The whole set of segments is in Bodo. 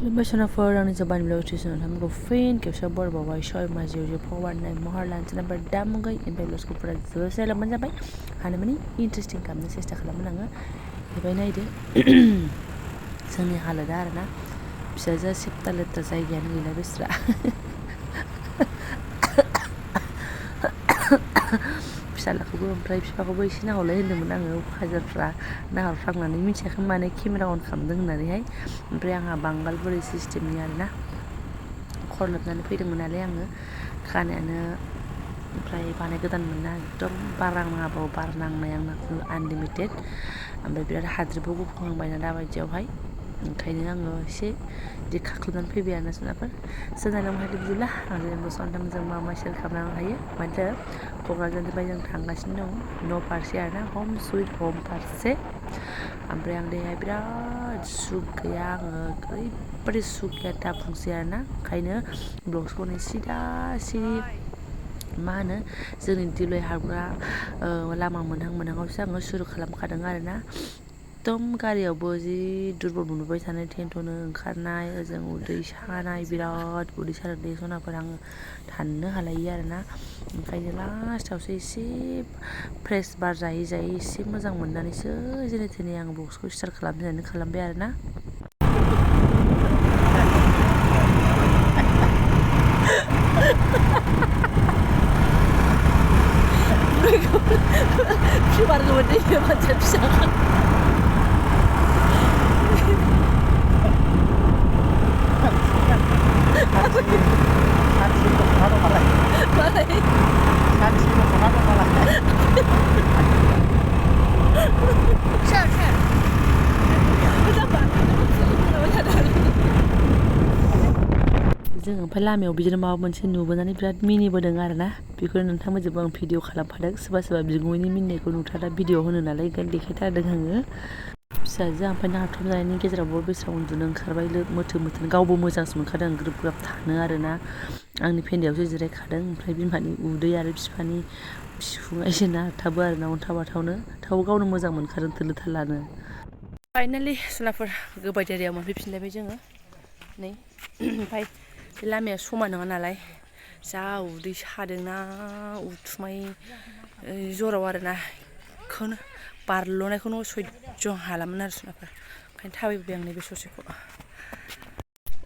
खुलुमबाय सनाफोर आंनि Jobanivlog स्टेशनाव थांनांगौ फिन खेबसे बरबावबाय सय माजियाव फवारनाय महर लानसै नाम्बार दामुगै ओमफ्राय लसखौफोरा जोसे लांबानो जाबाय हानायमानि इन्टारेस्टिं खालामनो सेस्था खालामगोन आङो बेबाय नायदो जोंनि हालोदा आरोना फिसाजोआ सेप्ता लेप्ता जायगायानो गैला बेस्रा फिसालाखौबो ओमफ्राय बिफाखौबो एसे नाहरलाय होन्दोंमोन आङो हाजारफ्रा नाहरफ्रांनानै मिथियाखै माने केमेरा अन खालामदों होननानैहाय ओमफ्राय आंहा बांगाल बोरै सिस्टेमनि आरोना खर लोबनानै फैदोंमोन नालाय आङो खानायानो ओमफ्राय बानाय गोदान मोनना एकदम बार नाङाबाबो बार नांनाय आंना आनलिमिटेड ओमफ्राय बिराद हाद्रिबो गुफुंहांबायना दाबायदियावहाय ओंखायनो आङो एसे बिदि खाख्लुबनानै फैबाय आरोना सोनाफोर सोनायलांनो हादों बिदिब्ला आं जेनेबा सानथामजों मा सेयार खालामनो हायो माथो क'क्राझारनिफ्राय जों थांगासिनो दं न' फारसे आरोना हम सुइट हम फारसे ओमफ्राय आं देहाया बिराद सुख गैया आङो ओरैबादि सुख गैया दाफुंसै आरोना ओंखायनो ब्लग्सखौ सिदा सिरि मा होनो जोंनि दिब्लाय हाबग्रा लामा मोनहांआवसो आङो सुरु खालामखादों आरोना एकदम गारियावबो जि दुरबल मोनबोबाय थानाय टेन्टनो ओंखारनाय ओजों उदै सानाय बिराद उदै सादों दे सनाफोर आङो थानो हालायि आरोना ओंखायनो लास्टावसो एसे फ्रेस बार जायै जायै एसे मोजां मोननानैसो जेने थेने आं ब्लग्सखौ स्टार्ट खालामनानै खालामबाय आरोना फिबारखौ दैयो मानसिया फिसा जों ओमफ्राय लामायाव बिदिनो माबा मोनसे नुबोनानै बिराद मिनिबोदों आरोना बेखौनो नोंथांमोनजोंबो आं भिडिअ खालामफादों सोरबा बिगुमैनि मिनिनायखौ नुथारा भिडिअ होनो नालाय ओंखायनो देखायथारदों आङो फिसाजोआ ओमफ्राय नाहरथाबनायनि गेजेरावबो बेस्रा उन्दुनो ओंखारबाय मोथो गावबो मोजांसो मोनखादों ग्रोब ग्राब थानो आरोना आंनि फेन्दायावसो जिरायखादों ओमफ्राय बिमानि उदै आरो बिफानि बिखुङा एसे नारथाबो आरोना अन्थाव बाथावनो थेवबो गावनो मोजां मोनखादों थोलो थालानो फाइनालि सोनाफोर गोबाय एरियायाव मोनफैफिनलायबाय जोङो नै ओमफ्राय बे लामाया समान नङा नालाय जा उदै सादोंना उथुमाय जराव आरोना बेखौनो बारल'नायखौनो सयज' हालामोन आरो सोनाफोर ओंखायनो थाबायबोबाय आं नैबे ससेखौ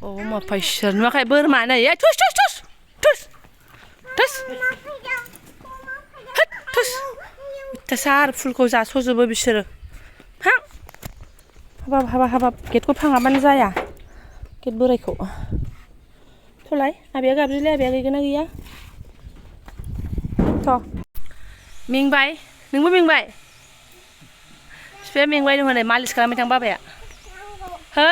अ मा फायसोर नुवाखै बोरमा नै थुस थुस थुस थुस थुस होद थुस अयथासार फुलखौ जास'जोबो बिसोरो हां हाबाब गेटखौ फाङाबानो जाया गेट बोरायखौ थलाय आबैया गाबज्रिलाय आबैया गैगोना गैया थ' मेंबाय नोंबो मेंबाय बिफाया मेंबाय दं हनै मालिस खालामबाय थां बाबाया है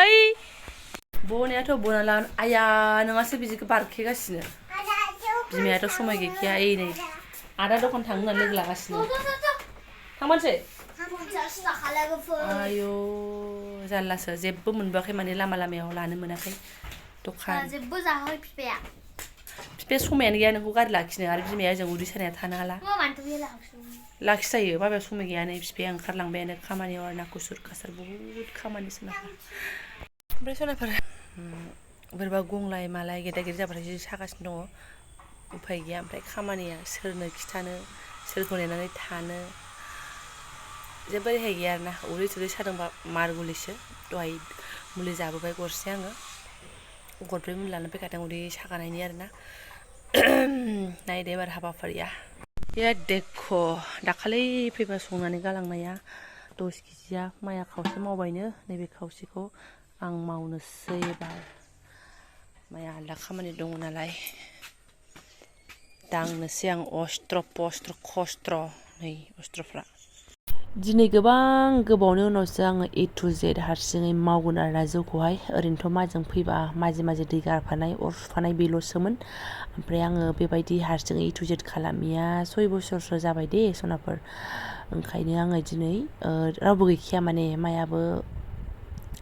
बनायाथ' बना लानानै आया नोंहासो बिदिखौ बारखेगासिनो बिमायाथ' समाय गैखाया नै आदा दखान थांनो होननानै लोगो लागासिनो थांमारसै आयौ जारलासो जेबो मोनबोआखै माने लामायाव लानो मोनाखै दखान जेबो जाहोआखै बिफाया समायानो गैया नोंखौ गारि लाखिनो आरो बिमाया ओजों उदै सानाया थानो हाला लाखिजायो बाबाया समाय गैया नै बिफाया ओंखारलांबायानो खामानियाव आरो ना कुसुर कासार बहुद खामानि सोनाफोर ओमफ्राय सोनाफोर बोरैबा गंलाय मालाय गेदा गेदि जाबाथाय जि सागासिनो दङ उफाय गैया ओमफ्राय खामानिया सोरनो खिथानो सोरखौ नेनानै थानो जेबो रेहाय गैया आरोना उदै थुदै सादोंबा मार मुलिसो दहाय मुलि जाबोबाय गरसे आङो गरब्रै मुलि लानानै फैखादों उदै सागानायनि आरोना नायदो एबार हाबाफारिया बे देखो दाखालि फैबा संनानै गालांनाया 10 केजिया माइया खावसे मावबायनो नैबे खावसेखौ आं मावनोसै एबार माइया आलदा खामानि दङ नालाय दांनोसै आं अस्त्र पस्त्र खस्त्र नै अस्त्रफ्रा दिनै गोबां गोबावनि उनावसो आङो A to Z हारसिङै मावगोन आरोना जौखौहाय ओरैनोथ' माजों फैबा माजे दै गारफानाय अर सुफानाय बेल'सोमोन ओमफ्राय आङो बेबायदि हारसिङै A to Z खालामिया 6 बोसोरसो जाबाय दे सनाफोर ओंखायनो आङो दिनै रावबो गैखाया माने मायाबो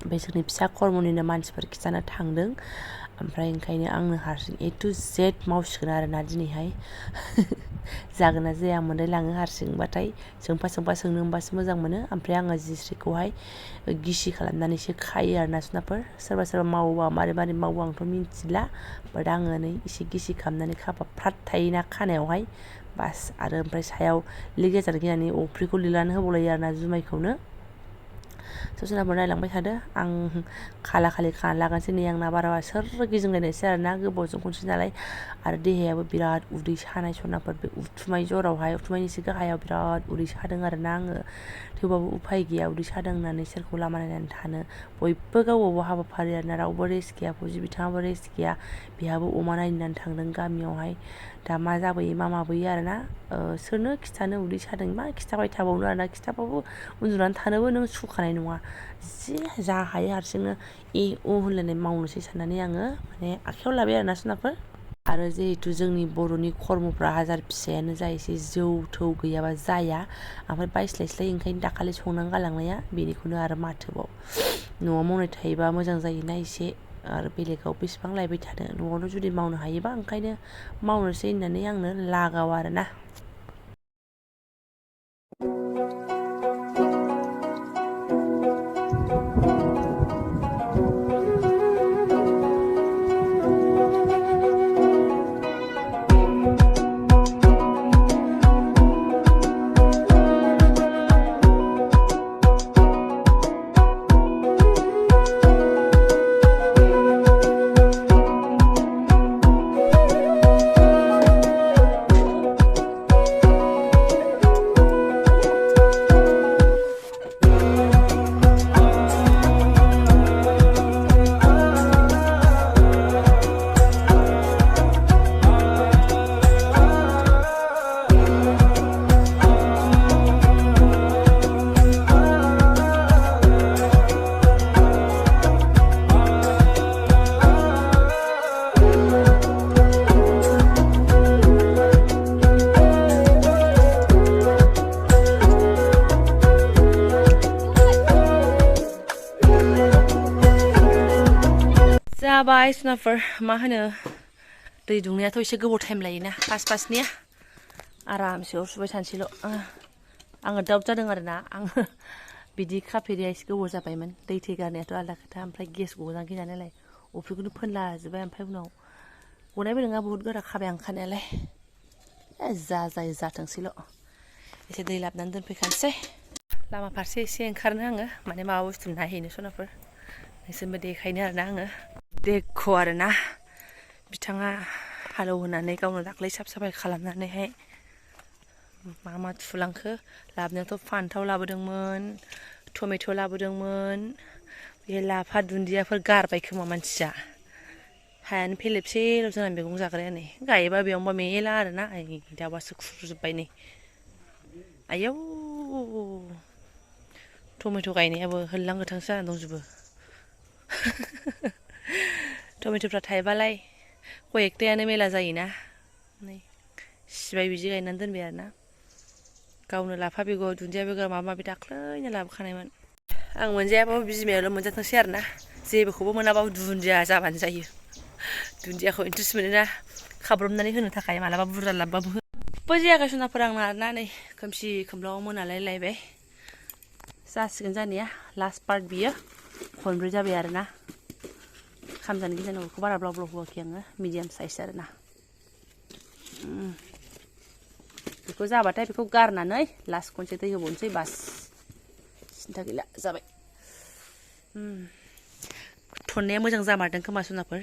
बे जोंनि फिसा खर्मनिनो मानसिफोर खिथानो थांदों ओमफ्राय ओंखायनो आंनो हारसिं A to Z मावसिगोन आरोना दिनैहाय जागोन ना जाया मोनलायलाङो हारसिंबाथाय सोंफा सोंनो होमबासो मोजां मोनो ओमफ्राय आङो जिस्रिखौहाय गिसि खालामनानैसो खायो आरोना सुनाफोर सोरबा मावोबा मारै मावो आंथ' मिन्थिला बाट आङो नै एसे गिसि खालामनानै खाबा फ्राद थायोना खानायावहाय बास आरो ओमफ्राय सायाव लिक जाजानो गिनानै अफ्रिखौ लिरनानै होबावलायो आरोना जुमायखौनो ससनाफोर नायलांबाय थादो आं खाला खालि खाना लागानोसै नै आंना बारा सोर गिदिंलायनायसै आरोना गोबावजों खनसे नालाय आरो देहायाबो बिराद उदै सानाय सनाफोर बे उथुमाय जरावहाय उथुमायनि एसे गाहायाव बिराद उदै सादों आरोना आङो थेवबाबो उफाय गैया उदै सादों होननानै सोरखौ लामा नायनानै थानो बयबो गावबागाव हाबाफारि आरोना रावबो रेस्ट गैया फुजि बिथाङाबो रेस्ट गैया बेहाबो अमा नायनानै थांदों गामियावहाय दा मा जाबोयो मा माबोयो आरोना सोरनो खिथानो उदै सादों मा खिथाबाय थाबावनो आरोना खिथाबाबो उन्दुनानै थानोबो नों सुखानाय नङा जि जा हायो हारसिंनो होनलायनाय मावनोसै साननानै आङो माने आखायाव लाबाय आरोना सुनाफोर आरो जिहेतु जोंनि बर'नि खर्मफ्रा हाजार फिसायानो जा एसे जौ थौ गैयाबा जाया ओमफ्राय बायस्लायस्लाय ओंखायनो दाखालि संनानै गालांनाया बेनिखौनो आरो माथोबाव न'आव मावनाय थायोबा मोजां जायोना एसे आरो बेलेगाव बेसेबां लायबाय थानो न'आवनो जुदि मावनो हायोबा ओंखायनो मावनोसै होननानै आंनो लागाव आरोना जाबाय सुनाफोर मा होनो दै दुंनायाथ' एसे गोबाव टाइम लायोना फार्स्टनिया आरामसे अर सुबाय थानोसैल' आङो दाउट जादों आरोना आङो बिदि खाफेरिया एसे गोबाव जाबायमोन दै थै गारनायाथ' आलादा खोथा ओमफ्राय गेस गजानो गिनानैलाय अफ्रिखौनो फोनला जोब्बाय ओमफ्राय उनाव गनायबो नङा बुहुत गोरा खाबाय आं खानायालाय जा जायो जाथोंसैल' एसे दै लाबोनानै दोनफैखानोसै लामा फारसे एसे ओंखारनो आङो माने माबा बुस्थु नायहैनो सनाफोर नोंसोरबो देखायनो आरोना आङो देखो आरोना बिथाङा हालेवहोनानै गावनो दाख्लै साफ साफाय खालामनानैहाय मा थुलांखो लाबोनायाथ' फान्थाव लाबोदोंमोन टमेट' लाबोदोंमोन बे लाफा दुन्दियाफोर गारबाय खोमा मानसिया हायानो फेलेबसेल' जोंना मैगं जाग्राया नै गायोबा बेयावनोबा मेला आरोना दाबासो खुरजोब्बाय नै आयौ टमेट' गायनायाबो होल्लां गोथांसो जाना दंजोबो टमेट'फ्रा थाइबालाय कयेकथायानो मेला जायोना नै सिबाय बिदि गायनानै दोनबाय आरोना गावनो लाफा बेगर दुन्दिया बेगर माबा माबि दाख्लैनो लाबोखानायमोन आं मोनजायाबाबो बिमायाल' मोनजाथोंसै आरोना जेबोखौबो मोनाबाबो दुन्दिया जाबानो जायो दुन्दियाखौ इन्ट्रेस्ट मोनोना खाब्रबनानै होनो थाखाय मालाबा बुरजा लाबबाबो जेबो जायाखै सनाफोर आंना आरोना नै खोमसि खोमलाव मोनालायलायबाय जासिगोन जानाया लास्ट पार्ट बियो खनब्रै जाबाय आरोना खामजानो गिजानांगौ बेखौ बारा ब्लाव ब्लाव होआखै आङो मिडियाम साइज आरोना बेखौ जाबाथाय बेखौ गारनानै लास्ट खनसे दै होबावनोसै बास सिन्था गैला जाबाय थननाया मोजां जामारदों खोमा सनाफोर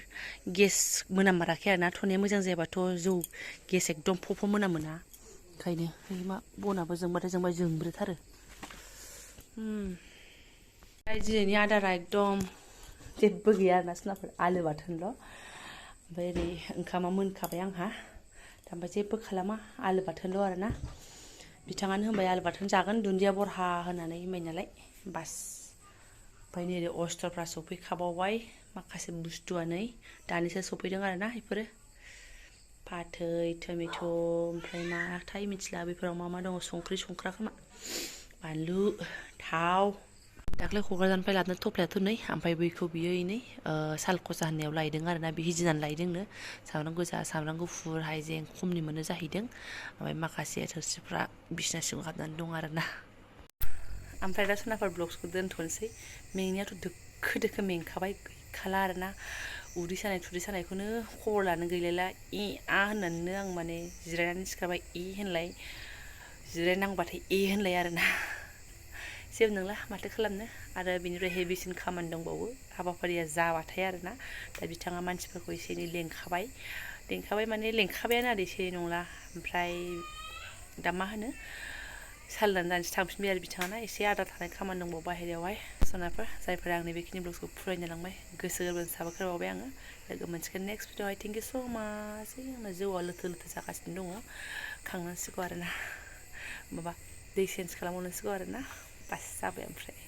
गेस मोनामाराखै आरोना थननाया मोजां जायाबाथ' जौ गेस एकदम फफ' मोनामोना ओंखायनो मा बनाबो जोंबाथाय जोंबाय जोंब्रोथारो दिनैनि आदारा एकदम जेबो गैया आरोना सनाफोर आलु बाथोनल' ओमफ्राय ओरै ओंखामा मोनखाबाय आंहा दा ओमफ्राय जेबो खालामा आलु बाथोनल' आरोना बिथाङानो होनबाय आलु बाथोन जागोन दुन्दिया बरहा होननानै होनबाय नालाय बास ओमफ्राय नै ओरै अस्त्रफ्रा सफैखाबावबाय माखासे बुस्थुआ नै दानिसो सफैदों आरोना बेफोरो फाथै टमेट' ओमफ्राय मा थाय मिथिला बेफोराव मा दङ संख्रि संख्रा खोमा बानलु थाव दाख्लै क'क्राझारनिफ्राय लाबोना थफ्लायाथ' नै ओमफ्राय बैखौ बियो नै सालखसा होननायाव लायदों आरोना बे हिजिनानै लायदोंनो सामब्राम गोजा सामब्राम गुफुर हाइजें खमनि मोनो जाहैदों ओमफ्राय माखासे थोरसिफ्रा बिसिना सिङाव हाबनानै दं आरोना ओमफ्राय दा सनाफोर ब्लग्सखौ दोनथ'नोसै मेंनायाथ' दोखो दोखो मेंखाबाय गैखाला आरोना उदै सानाय थुदै सानायखौनो खबर लानो गैलायला होननानैनो आं माने जिरायनानै सिखारबाय होनलाय जिरायनांबाथाय होनलाय आरोना जेबो नंला माथो खालामनो आरो बिनिफ्राय हेभिसिन खामानि दंबावो हाबाफारिया जाबाथाय आरोना दा बिथाङा मानसिफोरखौ एसे एनै लेंखाबाय माने लेंखाबायानो आरो एसे एनै नंला ओमफ्राय दा मा होनो सालायनानै जानोसै थांफिनबाय आरो बिथाङाना एसे आद्रा थानाय खामानि दंबावो बाहेरायावहाय सनाफोर जायफोरा आंनि बेखिनि ब्लग्सखौ फरायनो लांबाय गोसो गोरबोजों साबायखर बावबाय आङो लोगो मोनसिगोन नेक्स्ट भिडिअआवहाय थेंक इउ स' माच आंना जौआ लोथो लोथो जागासिनो दङ खांनांसिगौ आरोना माबा दै चेन्ज खालामहरनांसिगौ आरोना बास जाबाय ओमफ्राय